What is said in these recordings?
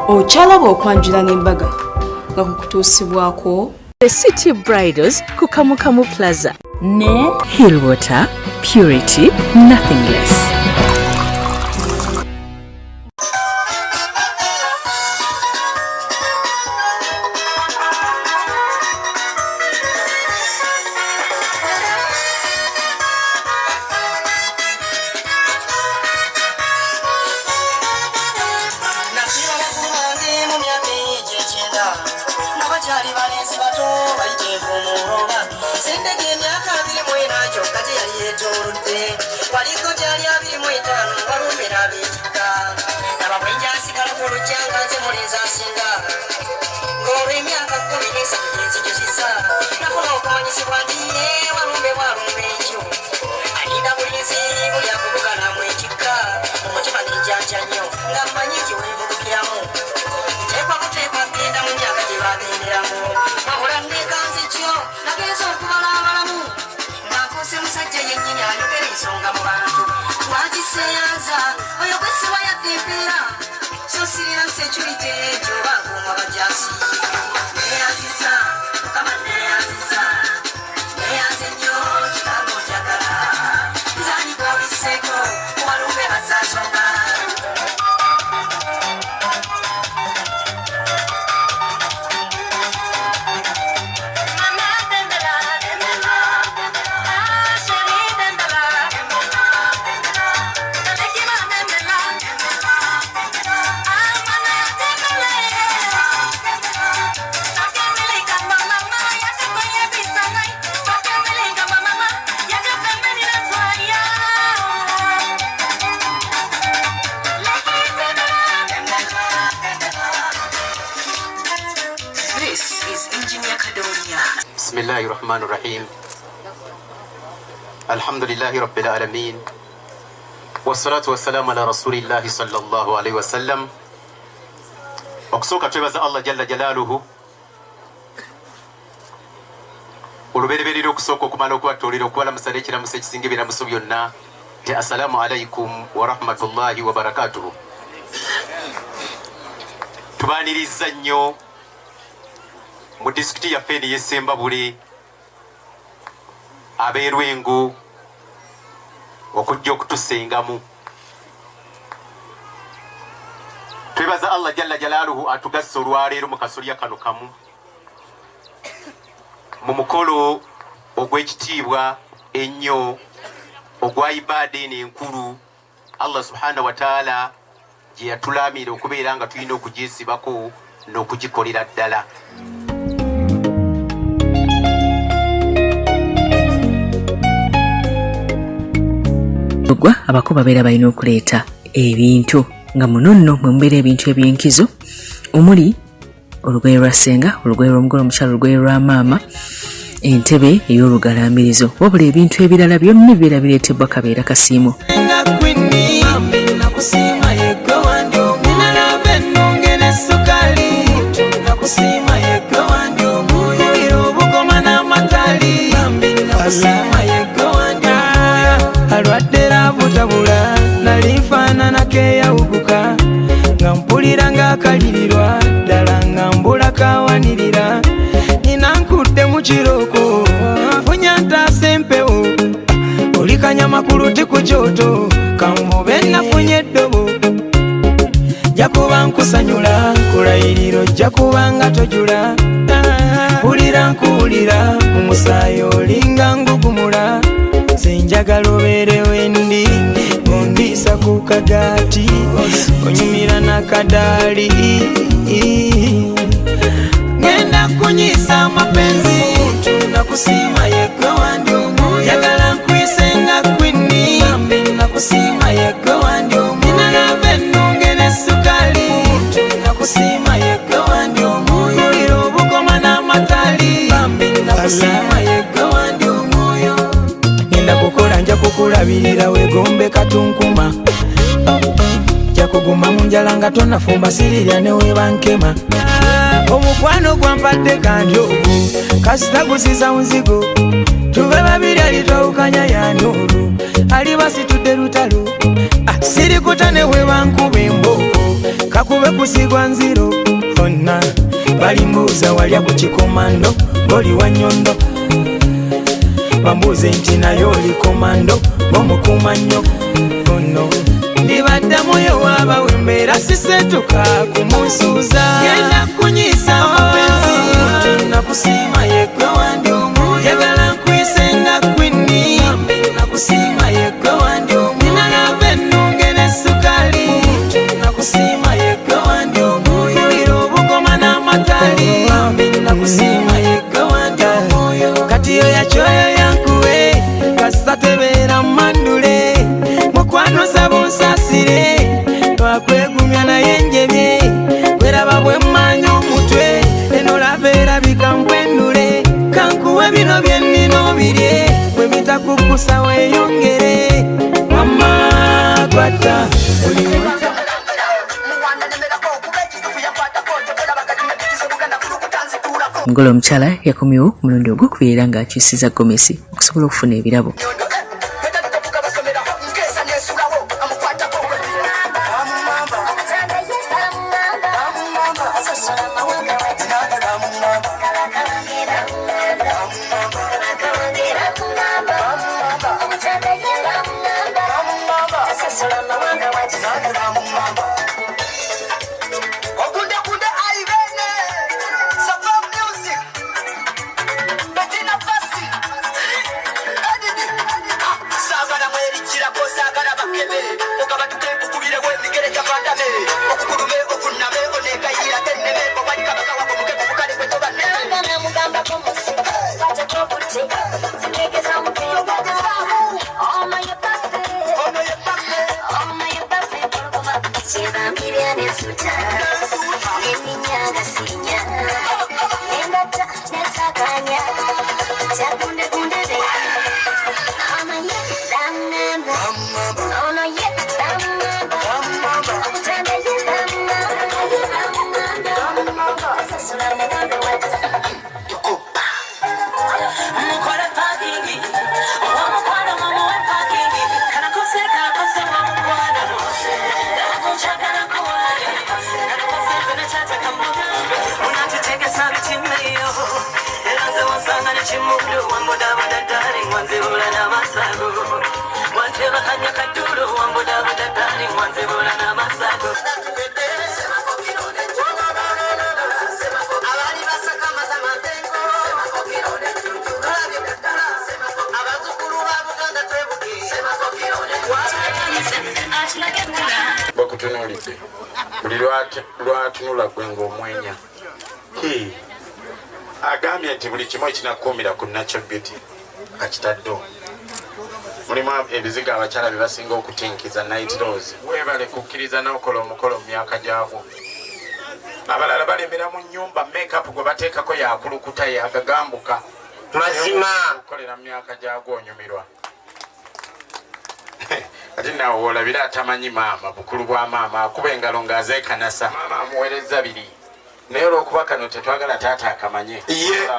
Ochalaba okwanjula n'embaga nga kukutuusibwako The City Bridals ku Kamukamu Plaza ne Hillwater Purity Nothing Less. Bismillahirrahmanirrahim. Alhamdulillahi rabbil alamin. Wassalatu wassalamu ala rasulillahi sallallahu alayhi wa sallam. Okusoka twebaza Allah jalla jalaluhu. Olubereberera okusooka okumala okwatolera okwala musale kiramusa ekisinga biramuso byonna ti assalamu alaikum wa rahmatullahi wa barakatuhu. Tubaniriza nnyo mu distrikti yaffe eno y'e Sembabule abeerwengo okujja okutusengamu. Twebaza Allah jalla jalaluhu atugassa olwaleero mu kasolya kano kamu mu mukolo ogw'ekitiibwa ennyo ogwa ibaada eno enkulu Allah subhanahu wa taala gye yatulaamira okubeera nga tulina okugyesibako n'okugikolera ddala. Ogwa abako babeera balina okuleeta ebintu nga munono mwe mubeera ebintu eby'enkizo omuli olugoye lwa ssenga, olugoye lw'omugole omukyala, olugoye lwa maama, entebe ey'olugalamirizo wabula ebintu ebirala byonna bibeera bireetebwa Kabeera Kasiimo. Alwadera butabula nalifaanana keyawuguka nga mpulira ng'akalirirwa ddala nga mbula kawanirira nina nkudde mu kiroko funya ntaasa empewo olikanya makulu ti ku kyoto kamube nafunye eddobo jakuba nkusanyula kulayiriro jakuba nga tojula mpulira nkuwulira mu musaayi olinga ngugumula senjagala obeere wendi ondisa ku kagaati onyumira n'akadaali ngenda kunyisa amapenzi nakusiima yegwe wandi omu yagala nkwisenga kwinni nakusiima yegwe wandi omu ninalaba ennunge n'essukaali nakusiima yegwe wandi omu yulira obugoma n'amataali nakusiima yegwe wandi omu ngenda kukola nja kukulabirira wegombe katunkuma jakuguma mu njala nga tonafumba sirirya ne webankema omukwano gwampadde kandyogu kasita gusiza muzigo tube babiri alitwawukanya yanulu ali basitudde lutalo sirikuta ne webankuba emboko kakube kusigwa nziro fonna balimbuuza walya ku kikomando ng'oli wa nnyondo bambuuze nti naye oli komando ng'omukuuma nnyo ono ndibaddamu yo waabawe mbeera sisetuka kumunsuuza genda kunyiisa mapenzi nakusiima yegwe wandi omu yagala nkwise nga kwinni nakusiima yegwe wandi omu ninalava ennunge n'essukaali nakusiima yegwe wandi omu yulira obugoma n'amatali nakusiima yegwe wandi omu kati yo yakyoyo yankuwe kasita tebeera mandule mukwano saba onsasire twakwegumya naye njebye bweraba bwe mmanya omutwe eno labeera bikampwendule kankuwe bino byennina obirye bwe bitakukusa weeyongere mama kwata Ngolo omukyala yakomyewo mulundi ogwokubiri era ng'akyusiza gomesi okusobola okufuna ebirabo. Bakutunulidde buli lwatunula gwenga omwenya agambye nti buli kimu ekinakuumira ku natural beauty akitaddewo. Mulimu ebizigo abakyala bye basinga okutinkiza night rose. Weebale kukkiriza n'okola omukolo mu myaka gyagwo. Abalala balemera mu nnyumba makeup gwe bateekako yakulukuta yagagambuka. Mazima okukolera mu myaka gyagwo onyumirwa. Ati nawe olabira atamanyi maama bukulu bwa maama akuba engalo ng'azeekanasa. Maama amuweereza biri. Naye olw'okuba kano tetwagala taata akamanye.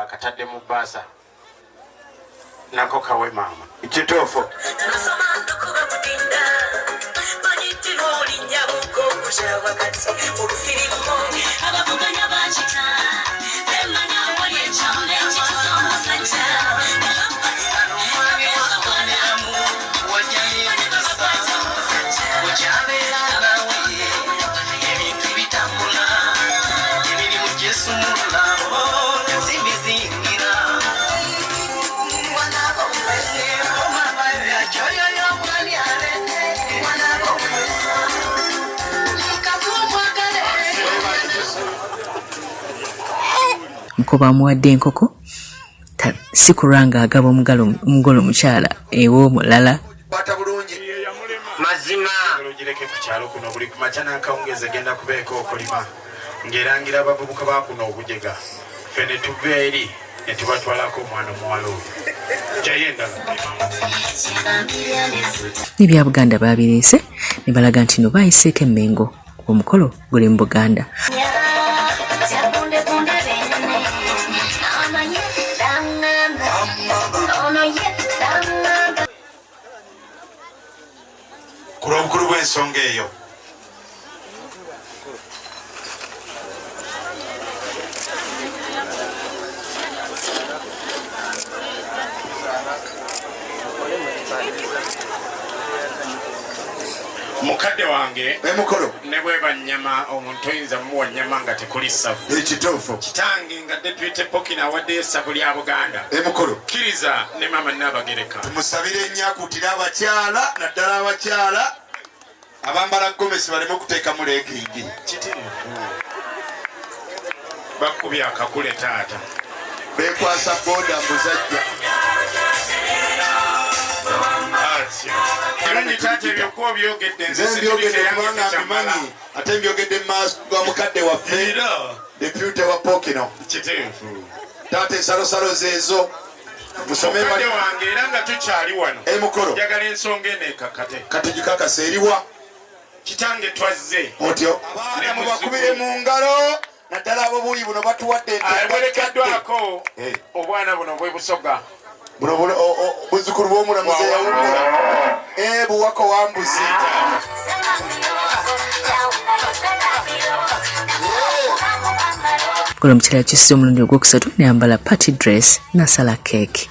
Akatadde mu bbaasa. Nako kawe maama. Kituufu. Nkoba amuwadde enkoko si kulwanga agaba omugalo omukyala ew'omulala. Kwata bulungi mazima olugireke ku kyalo kuno buli kumakya n'akawungezi genda kubeeko okulima ng'erangira abavubuka bakuno obujega ffe ne tuva eri ne tubatwalako omwana omuwala oyo jayo endala. N'ebya Buganda babireese ne balaga nti no baayiseeko emmengo omukolo guli mu Buganda. Ku lw'obukulu bw'ensonga eyo mukadde wange emukolo ne bweba nnyama omuntu oyinza muwa nnyama nga tekuli ssavu ekituufu kitange nga deputy pokina awaddeyo essavu lya buganda emukolo kkiriza ne maama Nnabagereka tumusabire ennyo akutire abakyala naddala abakyala abambala gomesi baleme okuteekamu leegingi kiteefu bakubye akakule taata bekwasa boda mbuzajja nzebyogedde kubanga mbimanyi ate mbyogedde mumaaso ga mukadde waffe depute wa pokino kiteefu taata ensalosalo zeezo musome mukadde wange era nga tukyali wano emukolo njagala ensonga eno ekakate kati gikakasa eriwa kitange twazze otyo abaana mubakubire mu ngalo naddala abo buuyi buno batuwadde bwerekeddwako obwana buno bwe busoga buno buzzukulu bw'omulamuzi eyawummula buwako wambuzi Kola omukyala yakisuza omulundi ogwokusatu neyambala party dress nasala keeki.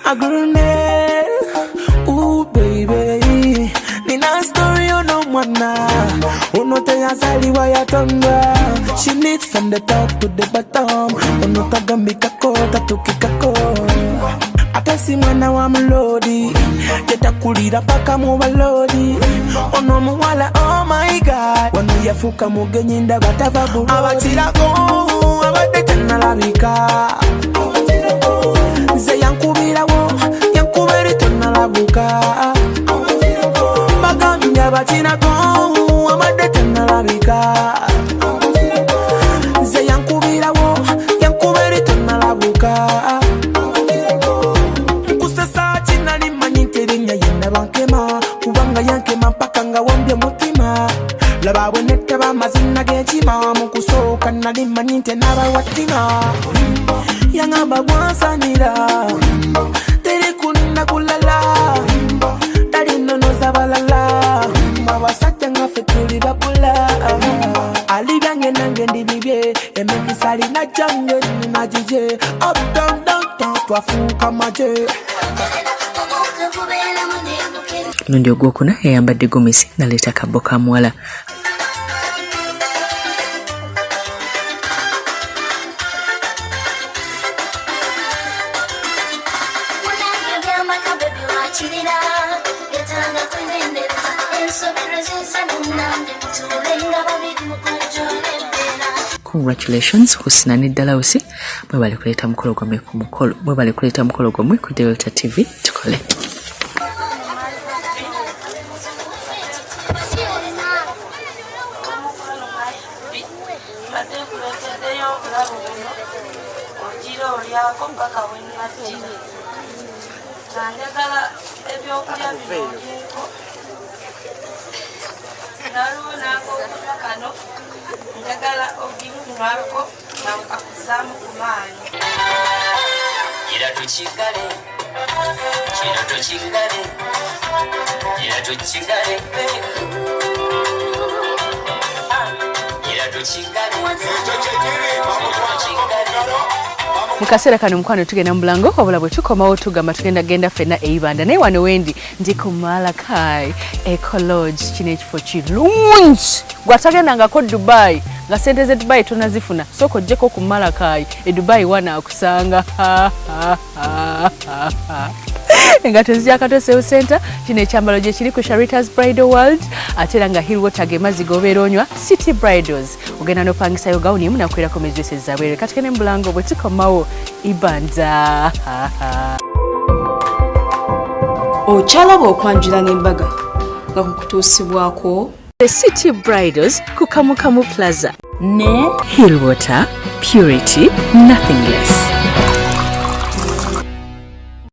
A girl name, ooh baby, nina story ono mwana, ono te yazaliwa ya tonga. She needs from the top to the bottom, ono tagambi kako, tatuki kako. Atasi mwana wa mlodi, yeta kulira paka mubalodi. Ono muwala, oh my god, wano yafuka mugenyinda batava buru. Abatirako, abatete nalabika. Ze yankubira wo, yankubiri tonalabuka. Bagamya batirako, abatete nalabika. Ze yankubira wo, yankubiri tonalabuka. Kubanga yankema mpaka nga wambye mutima. Laba bwe nettaba amazina g'ekima mu kusooka nali mmanyi nti n'abawatima. Yangamba bwansanira teri kunna kulala tali nnonoza balala abasajja nga ffe tuli babula ali byange nange ndi bibye emikisa alina jange nina gigye up down down down twafuuka maje. Omulundi ogwokuna yayambadde gomesi naleeta kabbo ka muwala. Congratulations Hausina ne Dalausi mwebale kuleeta mukolo gwamwe ku mukolo mwebale kuleeta mukolo gwamwe ku Delta TV tukole. Mukasera kano mukwano tugenda mu Bulango wabula bwe tukomawo tugamba tugenda ffenna eibanda naye wano wendi ndi ku Malakai Ecolodge kino ekifo kirungi gwatagendangako Dubai nga sente ze Dubai tonazifuna soko ojjeko ku Malakai Dubai wanaakusanga engato zijja Katose Center kino ekyambalo gye kiri ku Sharita's Bridal World ate era nga Hillwater gemazzi g'obeera onywa City Bridals ogenda n'opangisayo gawuni emu nakubeerako mezwesezi zabwereere kati kene mu Bulango bwe tukomawo ibanda. Okyalaba okwanjula n'embaga nga kukutuusibwako The City Bridals ku Kamukamu Plaza. ne Hillwater, purity, nothing less.